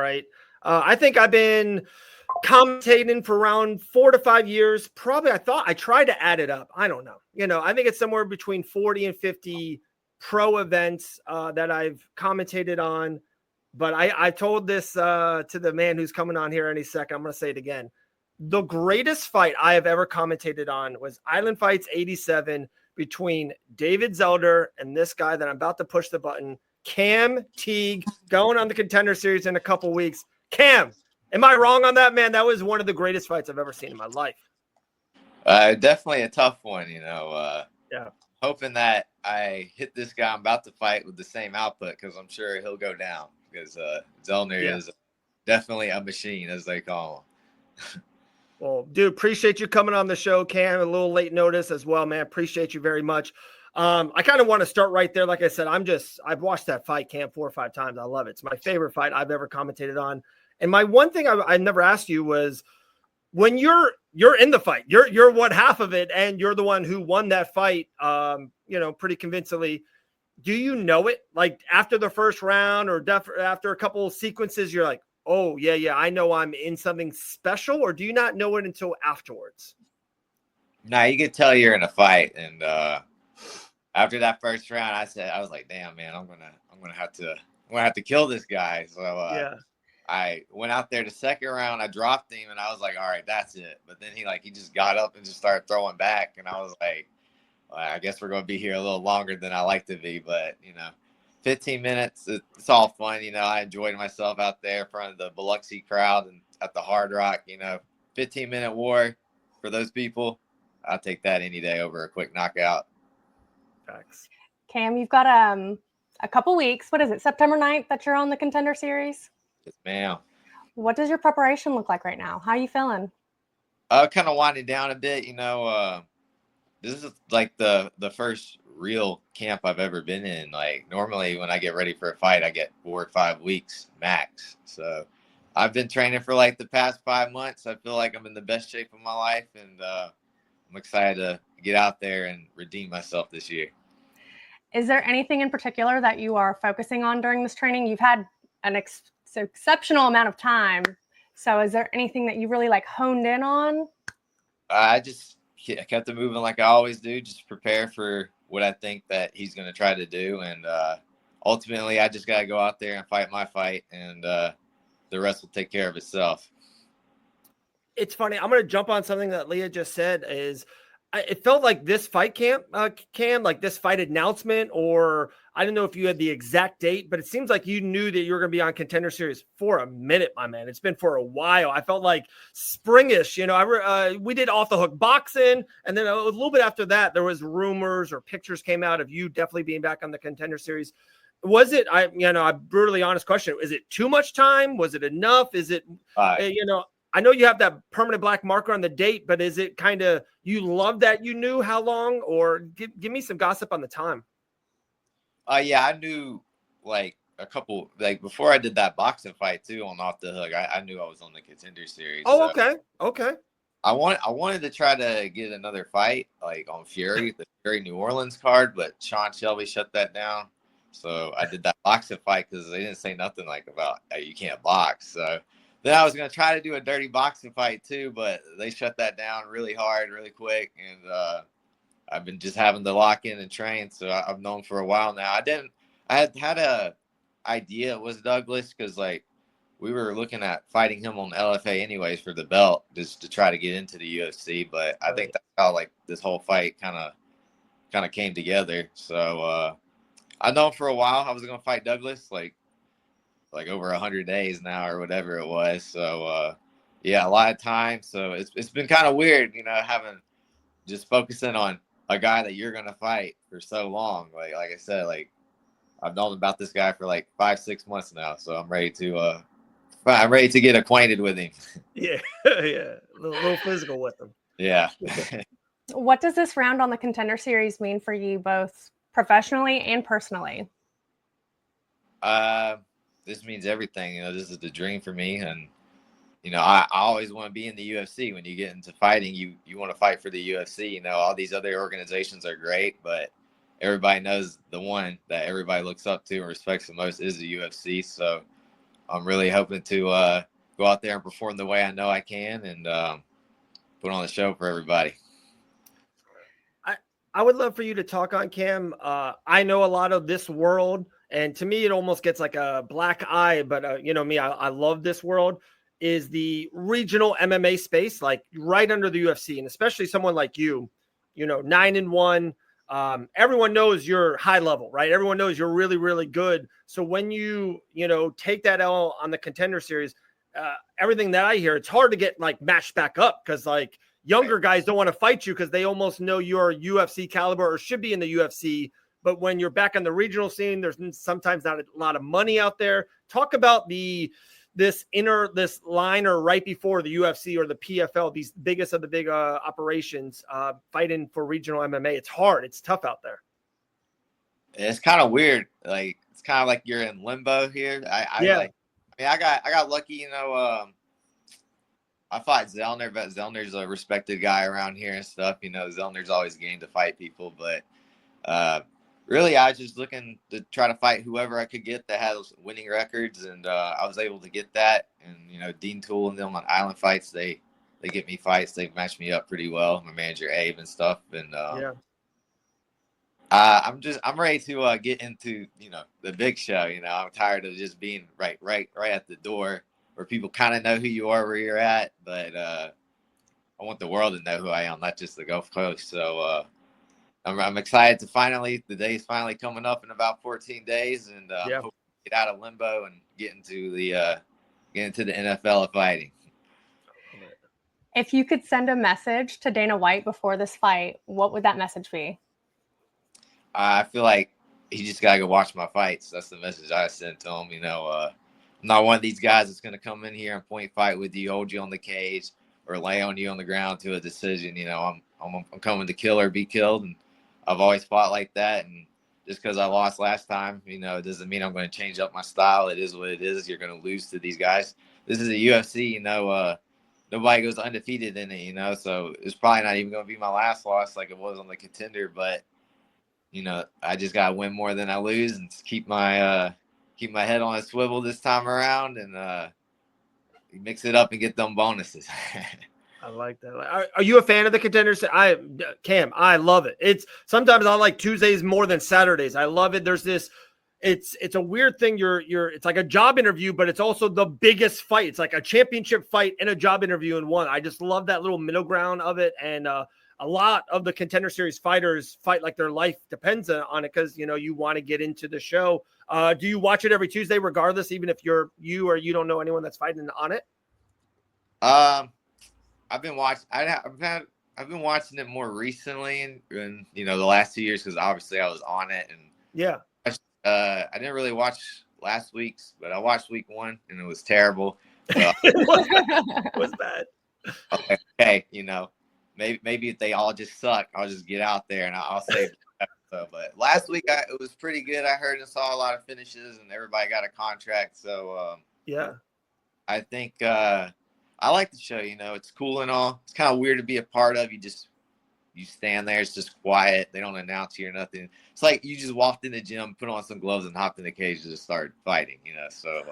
right? I think I've been commentating for around 4 to 5 years. Probably I tried to add it up. I don't know. I think it's somewhere between 40 and 50 pro events that I've commentated on. But I told this to the man who's coming on here any second. I'm going to say it again. The greatest fight I have ever commentated on was Island Fights 87 between David Zelder and this guy that I'm about to push the button, Cam Teague, going on the Contender Series in a couple weeks. Cam, am I wrong on that, man? That was one of the greatest fights I've ever seen in my life. Definitely a tough one, Yeah. Hoping that I hit this guy I'm about to fight with the same output, because I'm sure he'll go down, because Zellner is definitely a machine, as they call him. Well, dude, appreciate you coming on the show, Cam. A little late notice as well, man. Appreciate you very much. I kind of want to start right there. Like I said, I've watched that fight, Cam, 4 or 5 times. I love it. It's my favorite fight I've ever commentated on. And my one thing I never asked you was, when you're in the fight, you're one half of it, and you're the one who won that fight, pretty convincingly. Do you know it? Like after the first round or after a couple of sequences, you're like, oh yeah, I know I'm in something special, or do you not know it until afterwards? Nah, you could tell you're in a fight, and after that first round, I was like, damn, man, I'm gonna have to kill this guy. So I went out there the second round, I dropped him, and I was like, all right, that's it. But then he just got up and just started throwing back, and I was like, well, I guess we're gonna be here a little longer than I like to be, but 15 minutes, it's all fun. I enjoyed myself out there in front of the Biloxi crowd and at the Hard Rock. 15-minute war for those people. I'll take that any day over a quick knockout. Thanks. Cam, you've got a couple weeks. What is it, September 9th that you're on the Contender Series? Yes, ma'am. What does your preparation look like right now? How are you feeling? Kind of winding down a bit. This is like the first real camp I've ever been in. Like normally when I get ready for a fight, I get 4 or 5 weeks max. So I've been training for like the past 5 months. I feel like I'm in the best shape of my life, and I'm excited to get out there and redeem myself this year. Is there anything in particular that you are focusing on during this training? You've had an exceptional amount of time. So is there anything that you really honed in on? I kept it moving like I always do, just prepare for what I think that he's going to try to do. And ultimately, I just got to go out there and fight my fight, and the rest will take care of itself. It's funny. I'm going to jump on something that Leah just said. It felt like this fight camp, Cam, like this fight announcement, or I don't know if you had the exact date, but it seems like you knew that you were going to be on Contender Series for a minute, my man. It's been for a while. I felt like springish, we did Off the Hook boxing. And then a little bit after that, there was rumors or pictures came out of you definitely being back on the Contender Series. Was it, a brutally honest question. Is it too much time? Was it enough? Is it, I know you have that permanent black marker on the date, but is it kind of, you love that you knew how long, or give me some gossip on the time? Yeah, I knew like a couple, like before I did that boxing fight too on Off the Hook, I knew I was on the Contender Series. Oh, so okay. I wanted to try to get another fight like on Fury, the Fury New Orleans card, but Sean Shelby shut that down. So I did that boxing fight because they didn't say nothing about, hey, you can't box. So then I was going to try to do a dirty boxing fight too, but they shut that down really hard, really quick. And I've been just having to lock in and train. So I've known for a while now. I had a idea it was Douglas, because we were looking at fighting him on LFA anyways for the belt, just to try to get into the UFC. But I think that's how this whole fight kind of came together. So I've known for a while I was going to fight Douglas, like over 100 days now or whatever it was. So a lot of time. So it's been kind of weird, having just focusing on a guy that you're going to fight for so long. Like I said, I've known about this guy for 5-6 months now. So I'm ready to get acquainted with him. Yeah. A little physical with him. Yeah. What does this round on the Contender Series mean for you, both professionally and personally? This means everything. This is the dream for me. And, I always want to be in the UFC. When you get into fighting, you want to fight for the UFC. All these other organizations are great, but everybody knows the one that everybody looks up to and respects the most is the UFC. So I'm really hoping to go out there and perform the way I know I can and put on the show for everybody. I would love for you to talk on, Cam. I know a lot of this world, and to me, it almost gets like a black eye, but you know me, I love this world, is the regional MMA space, like right under the UFC, and especially someone like you, 9-1. Everyone knows you're high level, right? Everyone knows you're really, really good. So when you take that L on the Contender Series, everything that I hear, it's hard to get like matched back up because like younger guys don't want to fight you because they almost know you're UFC caliber or should be in the UFC. But when you're back on the regional scene, there's sometimes not a lot of money out there. Talk about this line or right before the UFC or the PFL, these biggest of the big operations, fighting for regional MMA. It's hard. It's tough out there. It's kind of weird. Like it's kind of like you're in limbo here. I got lucky, I fought Zellner, but Zellner's a respected guy around here and stuff. Zellner's always game to fight people, but really, I was just looking to try to fight whoever I could get that has winning records, and I was able to get that. And Dean Toole and them on Island Fights, they get me fights. They match me up pretty well. My manager Abe and stuff, and I'm ready to get into the big show. I'm tired of just being right at the door where people kind of know who you are, where you're at, but I want the world to know who I am, not just the Gulf Coast. So I'm excited to the day is finally coming up in about 14 days, and hope to get out of limbo and get into the NFL of fighting. If you could send a message to Dana White before this fight, what would that message be? I feel like he just got to go watch my fights. That's the message I sent to him. I'm not one of these guys that's going to come in here and point fight with you, hold you on the cage, or lay on you on the ground to a decision. I'm coming to kill or be killed, and I've always fought like that. And just because I lost last time, it doesn't mean I'm going to change up my style. It is what it is. You're going to lose to these guys. This is a UFC. Nobody goes undefeated in it. So it's probably not even going to be my last loss like it was on the Contender. But I just got to win more than I lose and keep my head on a swivel this time around and mix it up and get them bonuses. I like that. Are you a fan of the Contenders? Cam, I love it. It's sometimes I like Tuesdays more than Saturdays. I love it. There's this, it's a weird thing. It's like a job interview, but it's also the biggest fight. It's like a championship fight and a job interview in one. I just love that little middle ground of it. And a lot of the Contender Series fighters fight like their life depends on it because, you want to get into the show. Do you watch it every Tuesday regardless, even if you or you don't know anyone that's fighting on it? I've been watching. I've been watching it more recently, and the last 2 years because obviously I was on it, and I didn't really watch last week's, but I watched week 1 and it was terrible. So, it was bad. Okay, maybe if they all just suck, I'll just get out there and I'll say. But last week it was pretty good. I heard and saw a lot of finishes, and everybody got a contract. So I think. I like the show, it's cool and all. It's kind of weird to be a part of. You stand there, it's just quiet. They don't announce you or nothing. It's like you just walked in the gym, put on some gloves, and hopped in the cage and just started fighting, So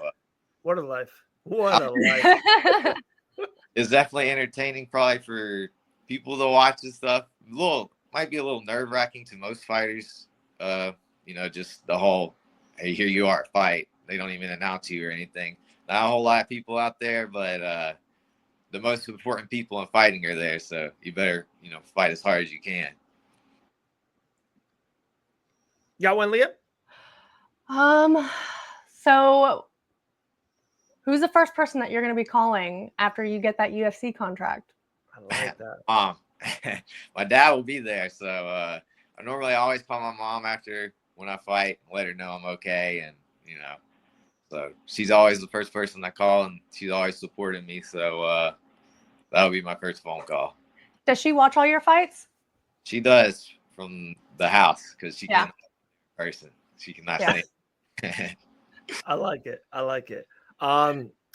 what a life. What a life. It's definitely entertaining probably for people to watch and stuff. Might be a little nerve-wracking to most fighters. Just the whole, hey, here you are, fight. They don't even announce you or anything. Not a whole lot of people out there, but the most important people in fighting are there, so you better, fight as hard as you can. Got one, Leah? So who's the first person that you're going to be calling after you get that UFC contract? I like that. My dad will be there, so I normally always call my mom after when I fight and let her know I'm okay, and so she's always the first person I call, and she's always supporting me. So that'll be my first phone call. Does she watch all your fights? She does from the house because she can't in person. She cannot say. I like it.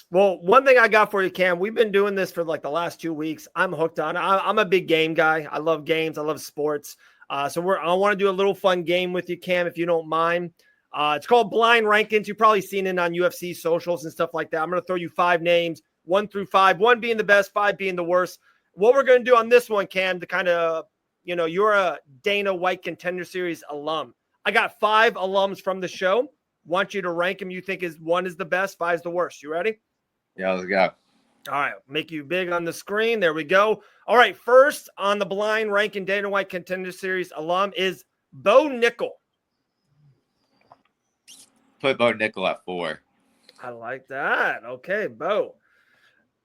Well, one thing I got for you, Cam, we've been doing this for like the last 2 weeks. I'm hooked on it. I'm a big game guy. I love games. I love sports. So I want to do a little fun game with you, Cam, if you don't mind. It's called blind rankings. You've probably seen it on UFC socials and stuff like that. I'm going to throw you 5 names, 1 through 5, 1 being the best, 5 being the worst. What we're going to do on this one, Cam, to kind of, you're a Dana White Contender Series alum. I got 5 alums from the show. Want you to rank them. You think 1 is the best, 5 is the worst. You ready? Yeah, let's go. All right, make you big on the screen. There we go. All right, first on the blind ranking Dana White Contender Series alum is Bo Nickel. Put Bo Nickel at 4. I like that. Okay, Bo.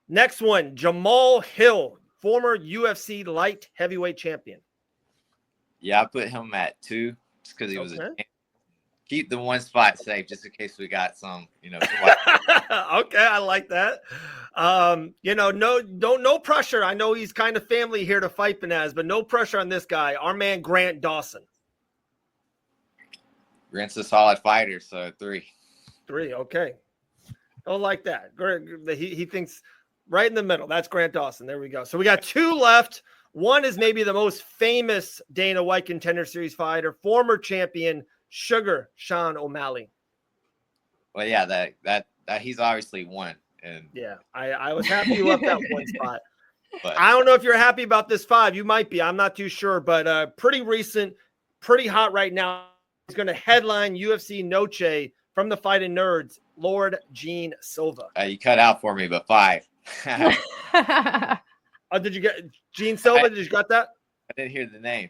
Next one, Jamal Hill, former UFC light heavyweight champion. Yeah, I put him at 2 just because he was keep the 1 spot safe just in case we got some, Okay, I like that. No pressure. I know he's kind of family here to fight Benaz, but no pressure on this guy. Our man Grant Dawson. Grant's a solid fighter, so 3. 3, okay. Don't like that. He thinks right in the middle. That's Grant Dawson. There we go. So we got 2 left. One is maybe the most famous Dana White Contender Series fighter, former champion Sugar Sean O'Malley. Well, yeah, that he's obviously won. And yeah, I was happy you left that 1 spot. But I don't know if you're happy about this 5. You might be. I'm not too sure, but pretty recent, pretty hot right now. He's going to headline UFC Noche from the Fighting Nerds, Lord Gene Silva. You cut out for me, but 5. Oh, did you get Gene Silva? Did you got that? I didn't hear the name.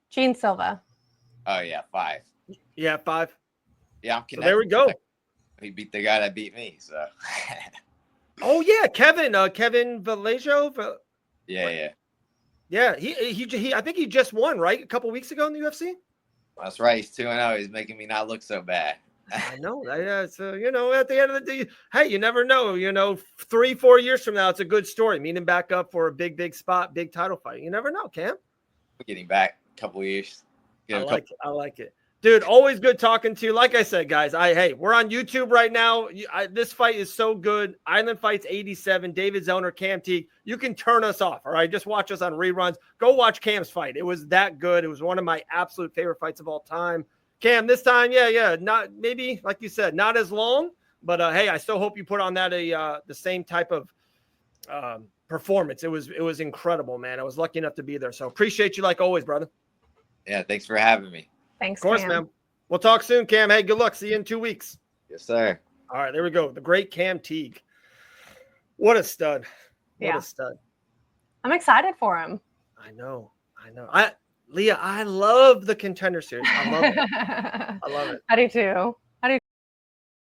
Gene Silva. Oh, yeah, 5. Yeah, 5. Yeah, I'm So connected. there we go. He beat the guy that beat me, so. Oh, yeah, Kevin Vallejo. Yeah. Yeah, he I think he just won, right? A couple weeks ago in the UFC? That's right. He's 2-0. He's making me not look so bad. I know. So, at the end of the day, hey, you never know. 3-4 years from now, it's a good story. Meeting back up for a big spot, big title fight. You never know, Cam. Getting back a couple years. I like it. Dude, always good talking to you. Like I said, guys, we're on YouTube right now. This fight is so good. Island Fights 87, David Zellner, Cam Teague. You can turn us off, all right? Just watch us on reruns. Go watch Cam's fight. It was that good. It was one of my absolute favorite fights of all time. Cam, this time, not maybe, like you said, not as long, but hey, I still hope you put on that the same type of performance. It was incredible, man. I was lucky enough to be there. So appreciate you like always, brother. Yeah, thanks for having me. Thanks, of course, Cam. man. We'll talk soon, Cam. Hey, good luck. See you in 2 weeks. Yes, sir. All right, there we go. The great Cam Teague. What a stud. What a stud. I'm excited for him. I know. Leah, I love the Contender Series. I love it. I love it. I do too.